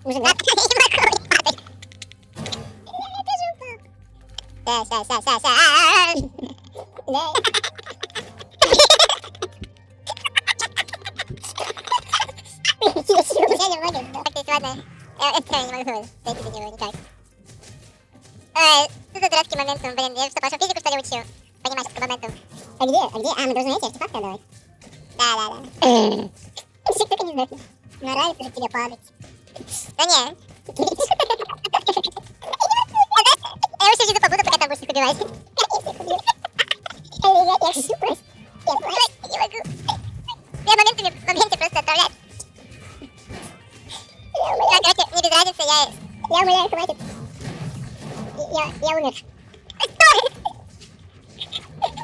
Мужик, да? Я не могу падать. Я тоже упал. Ща. Да. Я не могу. Так, то есть, ладно. Это я не могу. Дайте до него никак. Тут дурацкий моментум, блин. Я что, пошел физику, что ли, учил? Понимаешь, что моментум. А где? А, мы должны эти артефакты отдавать? Да. Физик только не знает. Нравится же тебе падать. Да не. Я вообще вижу побуду, пока там будешь их убивать. Я хочу просто. Я не могу. Я в моменте просто отправлять. Короче, мне без разницы, я умоляю, хватит. Я умер.